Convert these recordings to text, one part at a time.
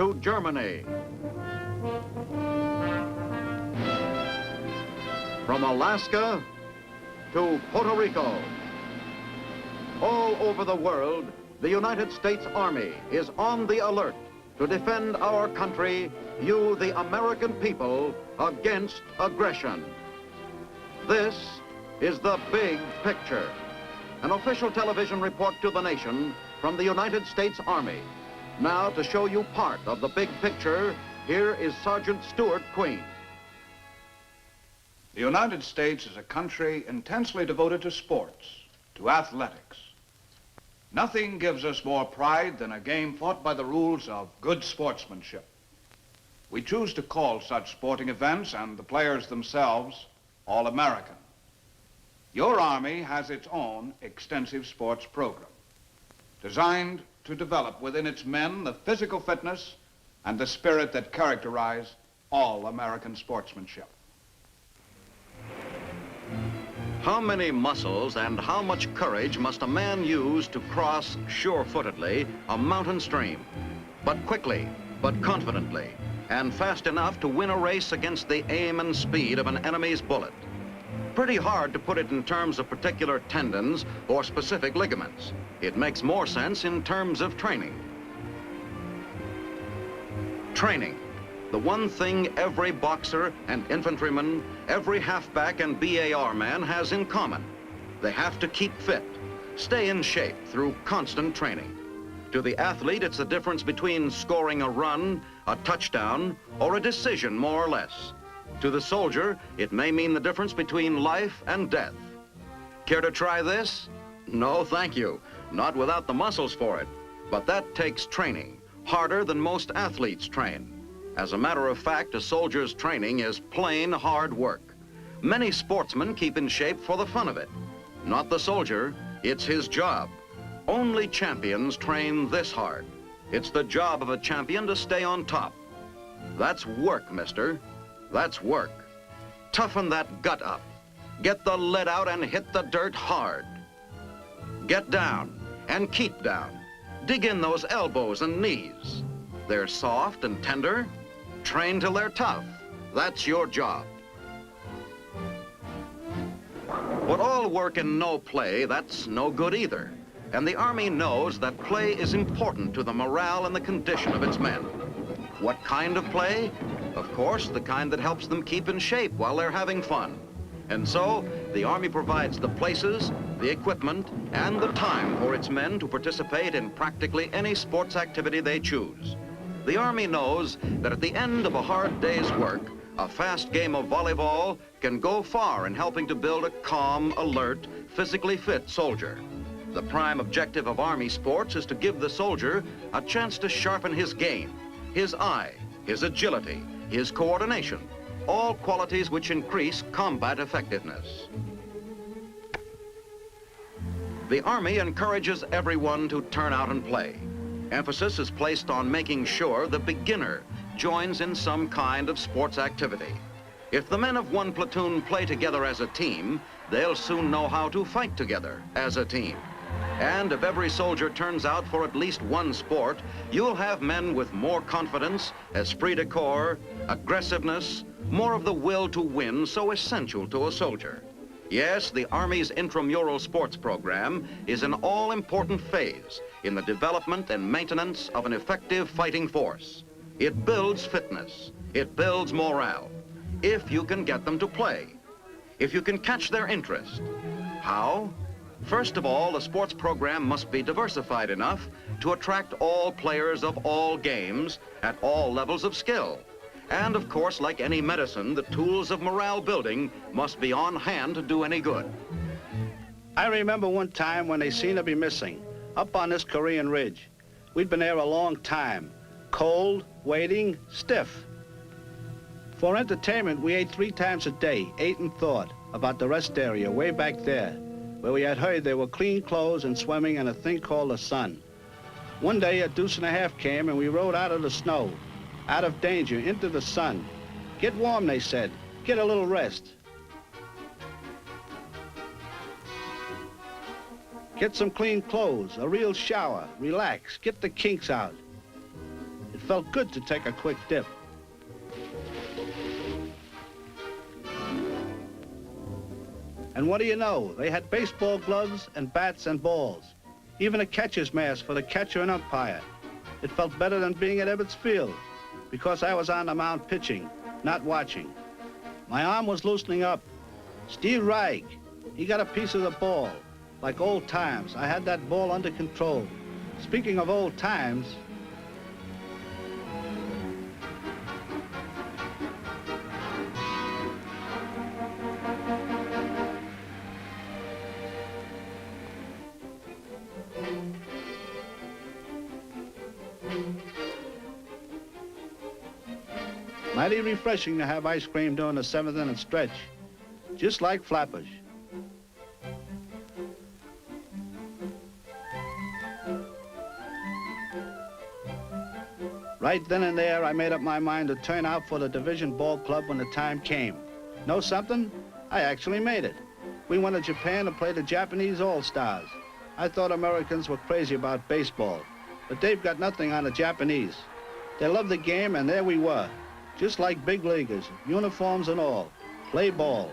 to Germany. From Alaska to Puerto Rico. All over the world, the United States Army is on the alert to defend our country, you, the American people, against aggression. This is the big picture. An official television report to the nation from the United States Army. Now, to show you part of the big picture, here is Sergeant Stuart Queen. The United States is a country intensely devoted to sports, to athletics. Nothing gives us more pride than a game fought by the rules of good sportsmanship. We choose to call such sporting events and the players themselves All-American. Your Army has its own extensive sports program, designed to develop within its men the physical fitness and the spirit that characterize all American sportsmanship. How many muscles and how much courage must a man use to cross sure-footedly a mountain stream, but quickly, but confidently, and fast enough to win a race against the aim and speed of an enemy's bullet? Pretty hard to put it in terms of particular tendons or specific ligaments. It makes more sense in terms of training. Training, the one thing every boxer and infantryman, every halfback and BAR man has in common. They have to keep fit, stay in shape through constant training. To the athlete, it's the difference between scoring a run, a touchdown, or a decision, more or less. To the soldier, it may mean the difference between life and death. Care to try this? No, thank you. Not without the muscles for it. But that takes training, harder than most athletes train. As a matter of fact, a soldier's training is plain hard work. Many sportsmen keep in shape for the fun of it. Not the soldier, it's his job. Only champions train this hard. It's the job of a champion to stay on top. That's work, mister. That's work. Toughen that gut up. Get the lead out and hit the dirt hard. Get down and keep down. Dig in those elbows and knees. They're soft and tender. Train till they're tough. That's your job. But all work and no play, that's no good either. And the Army knows that play is important to the morale and the condition of its men. What kind of play? Of course, the kind that helps them keep in shape while they're having fun. And so, the Army provides the places, the equipment, and the time for its men to participate in practically any sports activity they choose. The Army knows that at the end of a hard day's work, a fast game of volleyball can go far in helping to build a calm, alert, physically fit soldier. The prime objective of Army sports is to give the soldier a chance to sharpen his game, his eye, his agility, his coordination, all qualities which increase combat effectiveness. The Army encourages everyone to turn out and play. Emphasis is placed on making sure the beginner joins in some kind of sports activity. If the men of one platoon play together as a team, they'll soon know how to fight together as a team. And if every soldier turns out for at least one sport, you'll have men with more confidence, esprit de corps, aggressiveness, more of the will to win so essential to a soldier. Yes, the Army's intramural sports program is an all-important phase in the development and maintenance of an effective fighting force. It builds fitness. It builds morale. If you can get them to play. If you can catch their interest. How? First of all, the sports program must be diversified enough to attract all players of all games at all levels of skill. And of course, like any medicine, the tools of morale building must be on hand to do any good. I remember one time when they seemed to be missing, up on this Korean ridge. We'd been there a long time. Cold, waiting, stiff. For entertainment, we ate 3 times a day, ate and thought about the rest area way back there, where we had heard there were clean clothes and swimming and a thing called the sun. One day, a deuce and a half came and we rode out of the snow, out of danger, into the sun. Get warm, they said. Get a little rest. Get some clean clothes, a real shower, relax, get the kinks out. It felt good to take a quick dip. And what do you know? They had baseball gloves and bats and balls. Even a catcher's mask for the catcher and umpire. It felt better than being at Ebbets Field because I was on the mound pitching, not watching. My arm was loosening up. Steve Reich, he got a piece of the ball. Like old times, I had that ball under control. Speaking of old times, mighty refreshing to have ice cream during the 7th inning stretch, just like Flatbush. Right then and there, I made up my mind to turn out for the Division Ball Club when the time came. Know something? I actually made it. We went to Japan to play the Japanese All-Stars. I thought Americans were crazy about baseball, but they've got nothing on the Japanese. They love the game, and there we were, just like big leaguers, uniforms and all. Play ball.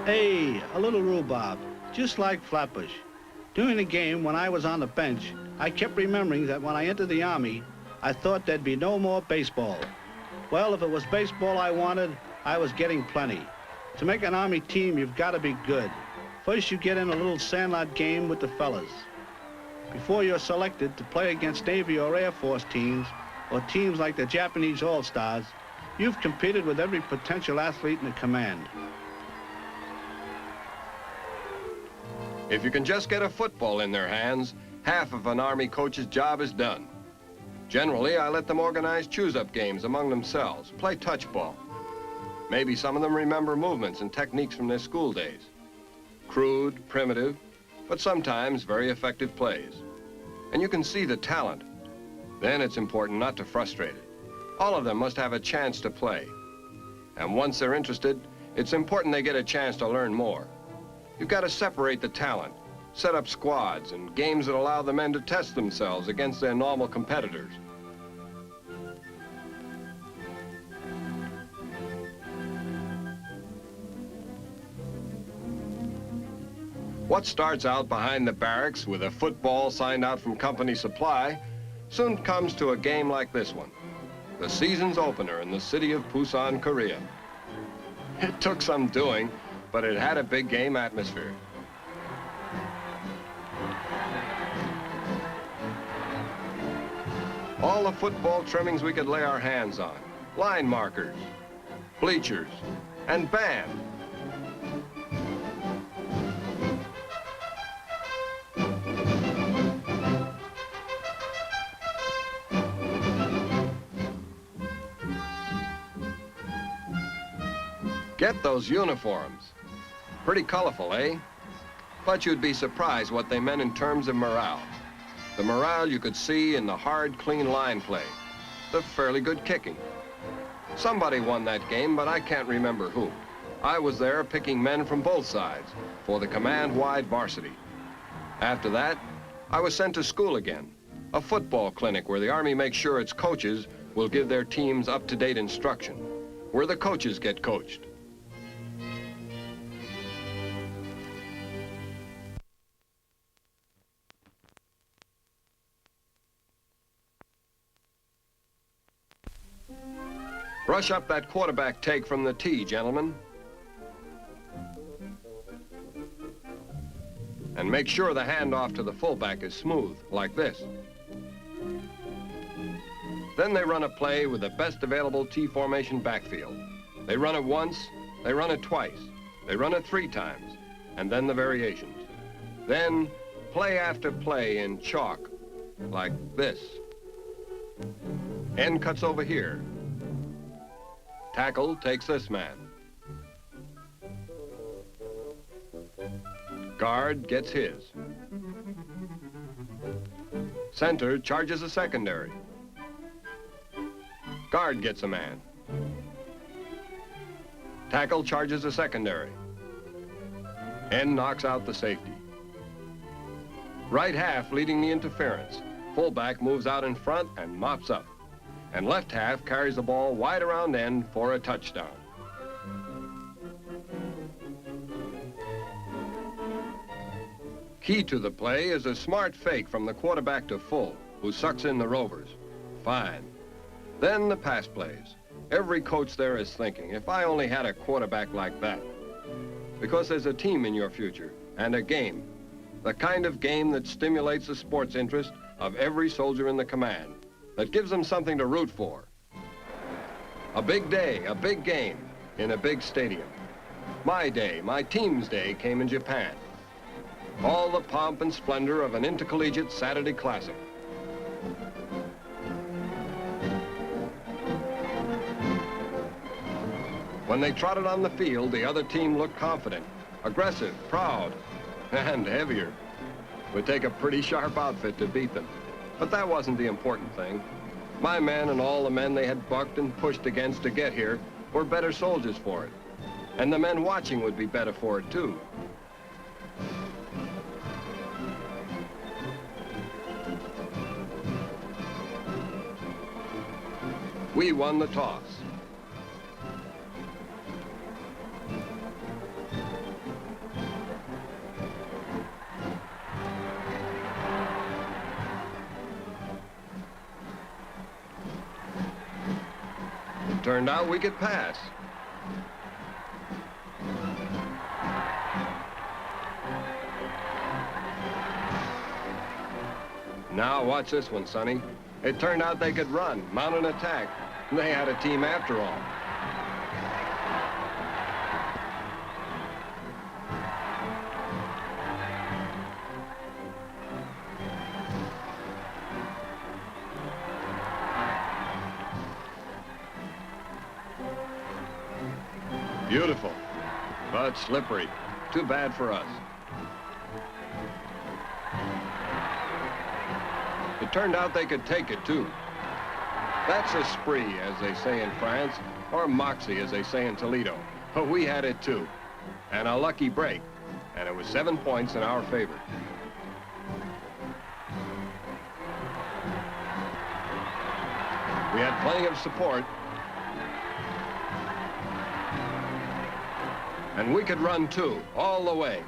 Hey, a little rhubarb, just like Flatbush. During the game, when I was on the bench, I kept remembering that when I entered the Army, I thought there'd be no more baseball. Well, if it was baseball I wanted, I was getting plenty. To make an Army team, you've got to be good. First, you get in a little sandlot game with the fellas. Before you're selected to play against Navy or Air Force teams, or teams like the Japanese All-Stars, you've competed with every potential athlete in the command. If you can just get a football in their hands, half of an Army coach's job is done. Generally, I let them organize choose-up games among themselves, play touch ball. Maybe some of them remember movements and techniques from their school days. Crude, primitive, but sometimes very effective plays. And you can see the talent. Then it's important not to frustrate it. All of them must have a chance to play. And once they're interested, it's important they get a chance to learn more. You've got to separate the talent, set up squads and games that allow the men to test themselves against their normal competitors. What starts out behind the barracks with a football signed out from company supply soon comes to a game like this one, the season's opener in the city of Busan, Korea. It took some doing, but it had a big game atmosphere. All the football trimmings we could lay our hands on, line markers, bleachers, and band. Get those uniforms. Pretty colorful, eh? But you'd be surprised what they meant in terms of morale. The morale you could see in the hard, clean line play, the fairly good kicking. Somebody won that game, but I can't remember who. I was there picking men from both sides for the command-wide varsity. After that, I was sent to school again, a football clinic where the Army makes sure its coaches will give their teams up-to-date instruction, where the coaches get coached. Brush up that quarterback take from the tee, gentlemen. And make sure the handoff to the fullback is smooth, like this. Then they run a play with the best available T-formation backfield. They run it once, they run it twice, they run it 3 times, and then the variations. Then play after play in chalk, like this. End cuts over here. Tackle takes this man. Guard gets his. Center charges a secondary. Guard gets a man. Tackle charges a secondary. End knocks out the safety. Right half leading the interference. Fullback moves out in front and mops up. And left half carries the ball wide around end for a touchdown. Key to the play is a smart fake from the quarterback to full, who sucks in the rovers. Fine. Then the pass plays. Every coach there is thinking, if I only had a quarterback like that. Because there's a team in your future, and a game. The kind of game that stimulates the sports interest of every soldier in the command, that gives them something to root for. A big day, a big game, in a big stadium. My day, my team's day, came in Japan. All the pomp and splendor of an intercollegiate Saturday classic. When they trotted on the field, the other team looked confident, aggressive, proud, and heavier. It would take a pretty sharp outfit to beat them. But that wasn't the important thing. My men and all the men they had bucked and pushed against to get here were better soldiers for it. And the men watching would be better for it, too. We won the toss. It turned out we could pass. Now watch this one, Sonny. It turned out they could run, mount an attack. They had a team after all. Beautiful, but slippery. Too bad for us. It turned out they could take it, too. That's a spree, as they say in France, or moxie, as they say in Toledo. But we had it, too. And a lucky break. And it was 7 points in our favor. We had plenty of support. And we could run, too, all the way.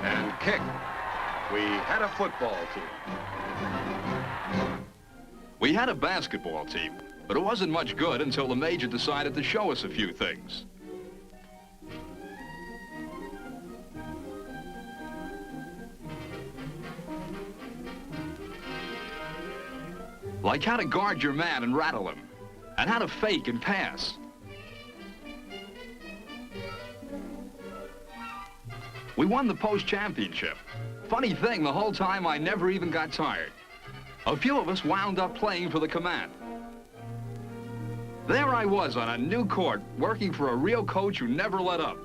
And kick. We had a football team. We had a basketball team, but it wasn't much good until the major decided to show us a few things. Like how to guard your man and rattle him, and how to fake and pass. We won the post championship. Funny thing, the whole time I never even got tired. A few of us wound up playing for the command. There I was on a new court, working for a real coach who never let up.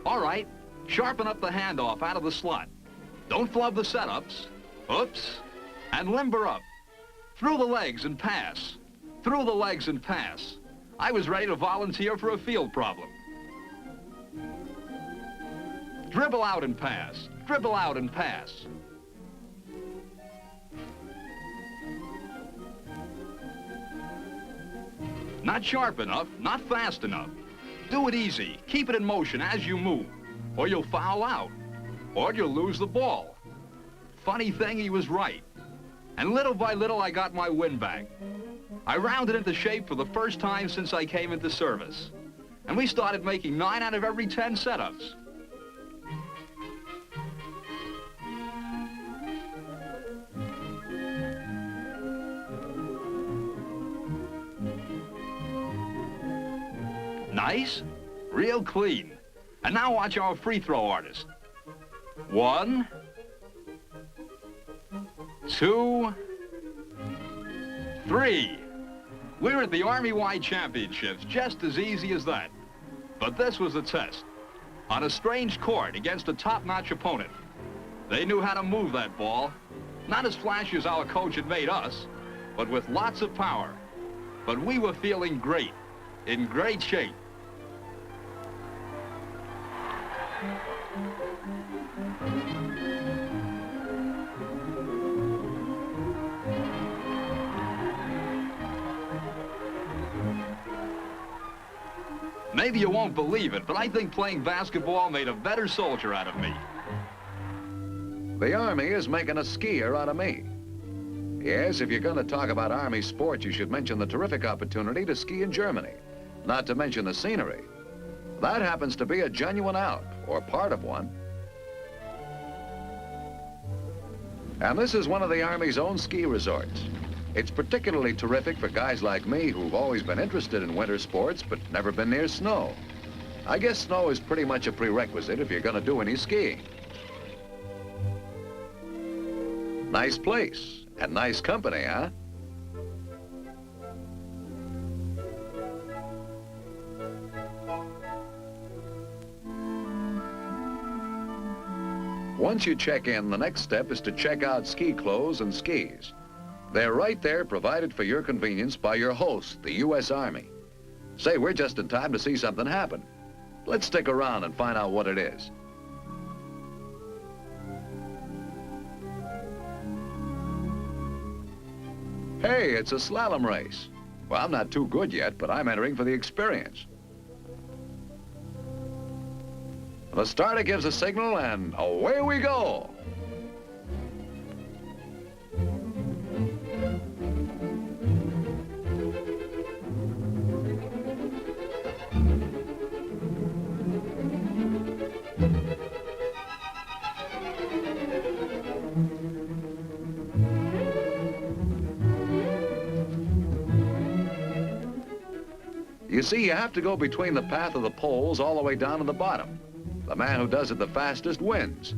All right, sharpen up the handoff out of the slot. Don't flub the setups. Oops. And limber up. Through the legs and pass. Through the legs and pass. I was ready to volunteer for a field problem. Dribble out and pass. Dribble out and pass. Not sharp enough, not fast enough. Do it easy. Keep it in motion as you move, or you'll foul out, or you'll lose the ball. Funny thing, he was right. And little by little, I got my wind back. I rounded into shape for the first time since I came into service. And we started making 9 out of every 10 setups. Nice, real clean. And now watch our free throw artist. 1, 2, 3. We're at the Army-wide championships, just as easy as that. But this was a test. On a strange court against a top-notch opponent. They knew how to move that ball. Not as flashy as our coach had made us, but with lots of power. But we were feeling great, in great shape. Maybe you won't believe it, but I think playing basketball made a better soldier out of me. The Army is making a skier out of me. Yes, if you're going to talk about Army sports, you should mention the terrific opportunity to ski in Germany, not to mention the scenery. That happens to be a genuine Alp, or part of one. And this is one of the Army's own ski resorts. It's particularly terrific for guys like me who've always been interested in winter sports but never been near snow. I guess snow is pretty much a prerequisite if you're going to do any skiing. Nice place and nice company, huh? Once you check in, the next step is to check out ski clothes and skis. They're right there, provided for your convenience by your host, the U.S. Army. Say, we're just in time to see something happen. Let's stick around and find out what it is. Hey, it's a slalom race. Well, I'm not too good yet, but I'm entering for the experience. The starter gives a signal, and away we go. You see, you have to go between the path of the poles all the way down to the bottom. The man who does it the fastest wins.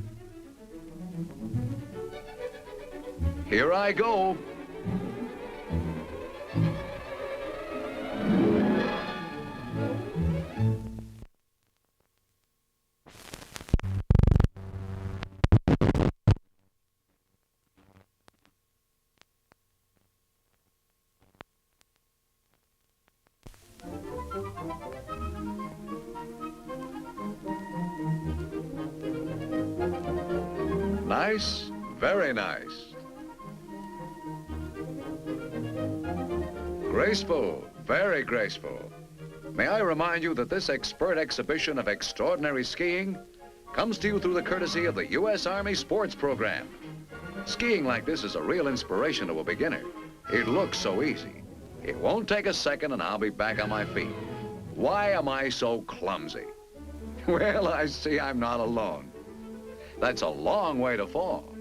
Here I go. Nice, very nice. Graceful, very graceful. May I remind you that this expert exhibition of extraordinary skiing comes to you through the courtesy of the U.S. Army Sports Program. Skiing like this is a real inspiration to a beginner. It looks so easy. It won't take a second and I'll be back on my feet. Why am I so clumsy? Well, I see I'm not alone. That's a long way to fall.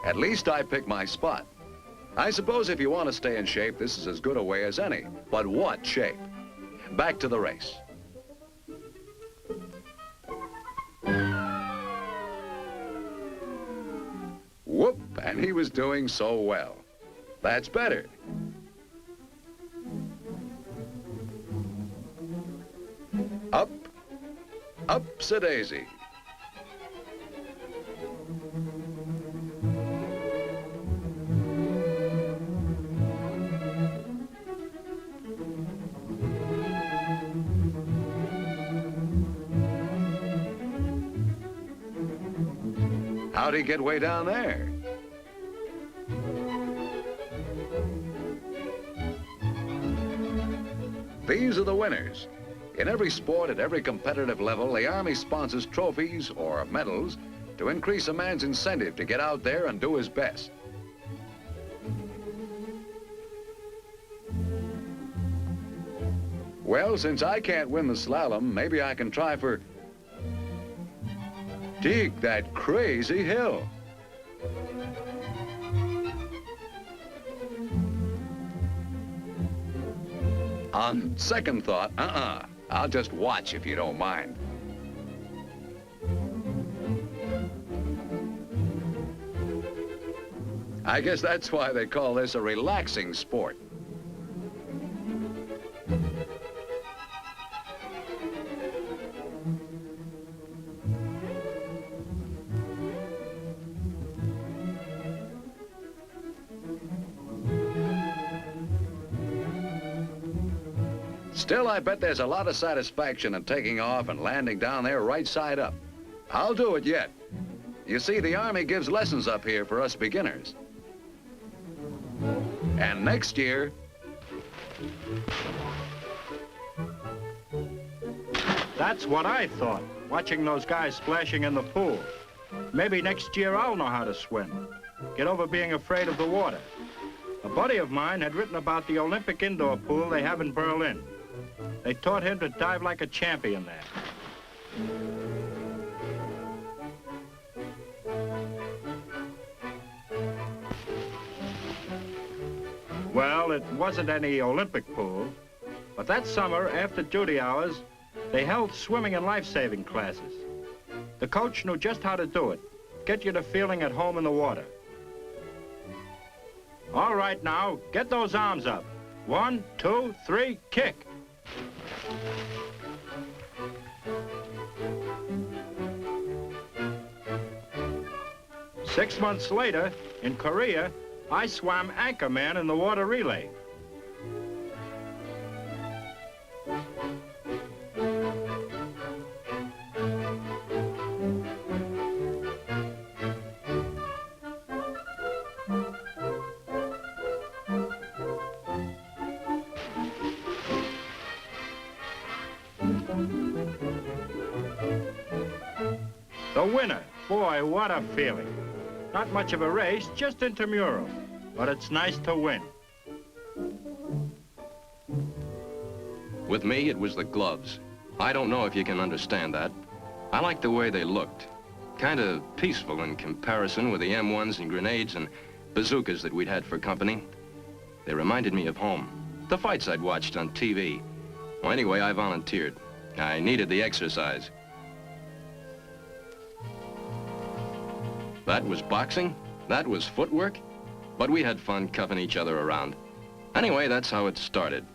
At least I picked my spot. I suppose if you want to stay in shape, this is as good a way as any. But what shape? Back to the race. Whoop, and he was doing so well. That's better. Up, upsy-daisy. How'd he get way down there? These are the winners. In every sport, at every competitive level, the Army sponsors trophies or medals to increase a man's incentive to get out there and do his best. Well, since I can't win the slalom, maybe I can try for... Dig that crazy hill. On second thought, I'll just watch if you don't mind. I guess that's why they call this a relaxing sport. Still, I bet there's a lot of satisfaction in taking off and landing down there right side up. I'll do it yet. You see, the Army gives lessons up here for us beginners. And next year... That's what I thought, watching those guys splashing in the pool. Maybe next year I'll know how to swim. Get over being afraid of the water. A buddy of mine had written about the Olympic indoor pool they have in Berlin. They taught him to dive like a champion there. Well, it wasn't any Olympic pool, but that summer, after duty hours, they held swimming and life-saving classes. The coach knew just how to do it, get you to feeling at home in the water. All right, now, get those arms up. 1, 2, 3, kick. Six months later, in Korea, I swam anchorman in the water relay. The winner. Boy, what a feeling. Not much of a race, just intramural. But it's nice to win. With me, it was the gloves. I don't know if you can understand that. I liked the way they looked. Kind of peaceful in comparison with the M1s and grenades and bazookas that we'd had for company. They reminded me of home. The fights I'd watched on TV. Well, anyway, I volunteered. I needed the exercise. That was boxing. That was footwork. But we had fun cuffing each other around. Anyway, that's how it started.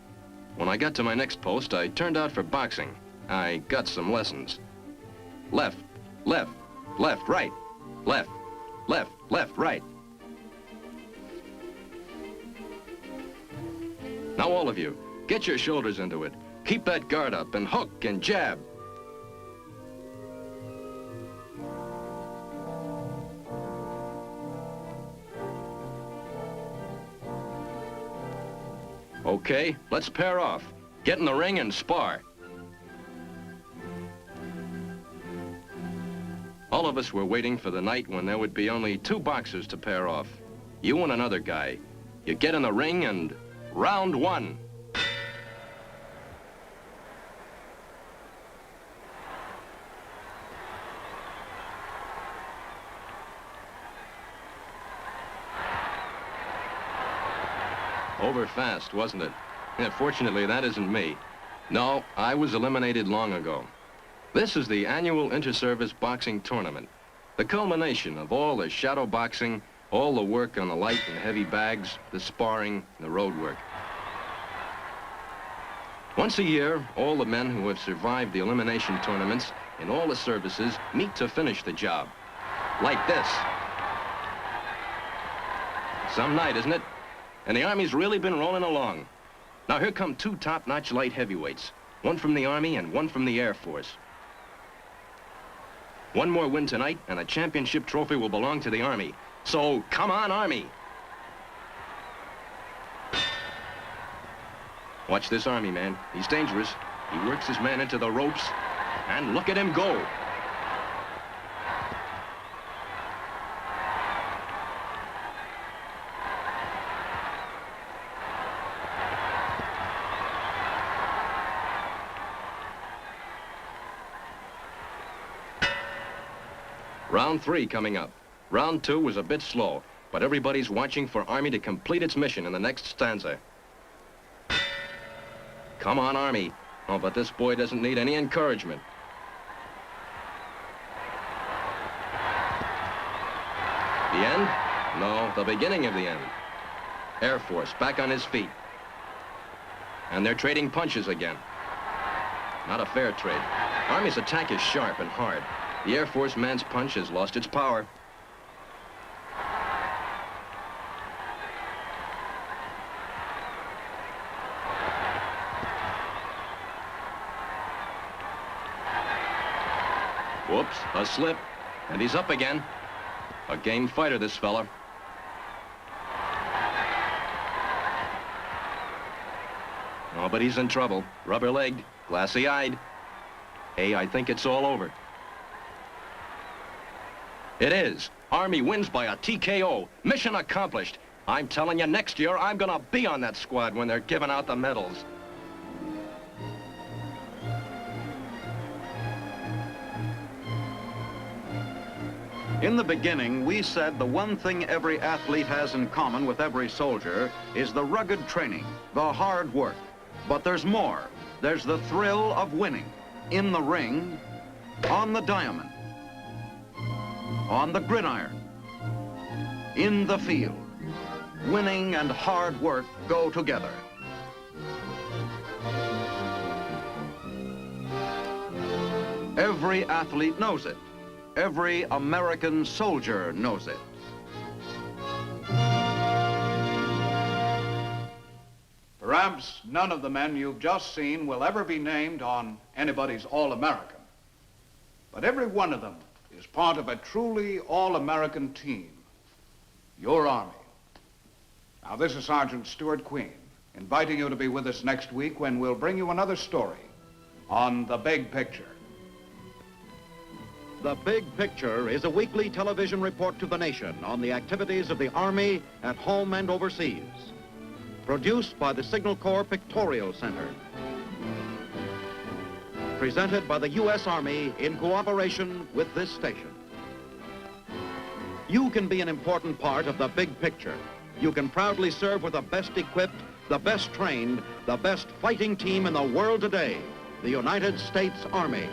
When I got to my next post, I turned out for boxing. I got some lessons. Left, left, left, right. Left, left, left, right. Now all of you, get your shoulders into it. Keep that guard up and hook and jab. Okay, let's pair off. Get in the ring and spar. All of us were waiting for the night when there would be only 2 boxers to pair off. You and another guy. You get in the ring and round 1. Over fast, wasn't it? Yeah, fortunately, that isn't me. No, I was eliminated long ago. This is the annual inter-service boxing tournament, the culmination of all the shadow boxing, all the work on the light and heavy bags, the sparring, the road work. Once a year, all the men who have survived the elimination tournaments in all the services meet to finish the job. Like this. Some night, isn't it? And the Army's really been rolling along. Now here come 2 top-notch light heavyweights, one from the Army and one from the Air Force. One more win tonight, and a championship trophy will belong to the Army. So, come on, Army! Watch this Army man. He's dangerous. He works his man into the ropes, and look at him go. Round 3 coming up. Round 2 was a bit slow, but everybody's watching for Army to complete its mission in the next stanza. Come on, Army. Oh, but this boy doesn't need any encouragement. The end? No, the beginning of the end. Air Force back on his feet. And they're trading punches again. Not a fair trade. Army's attack is sharp and hard. The Air Force man's punch has lost its power. Whoops, a slip, and he's up again. A game fighter, this fella. Oh, but he's in trouble. Rubber-legged, glassy-eyed. Hey, I think it's all over. It is. Army wins by a TKO. Mission accomplished. I'm telling you, next year, I'm gonna be on that squad when they're giving out the medals. In the beginning, we said the one thing every athlete has in common with every soldier is the rugged training, the hard work. But there's more. There's the thrill of winning. In the ring, on the diamond, on the gridiron, in the field. Winning and hard work go together. Every athlete knows it. Every American soldier knows it. Perhaps none of the men you've just seen will ever be named on anybody's All-American. But every one of them is part of a truly all-American team, your Army. Now, this is Sergeant Stuart Queen, inviting you to be with us next week when we'll bring you another story on The Big Picture. The Big Picture is a weekly television report to the nation on the activities of the Army at home and overseas. Produced by the Signal Corps Pictorial Center. Presented by the U.S. Army in cooperation with this station. You can be an important part of the big picture. You can proudly serve with the best equipped, the best trained, the best fighting team in the world today, the United States Army.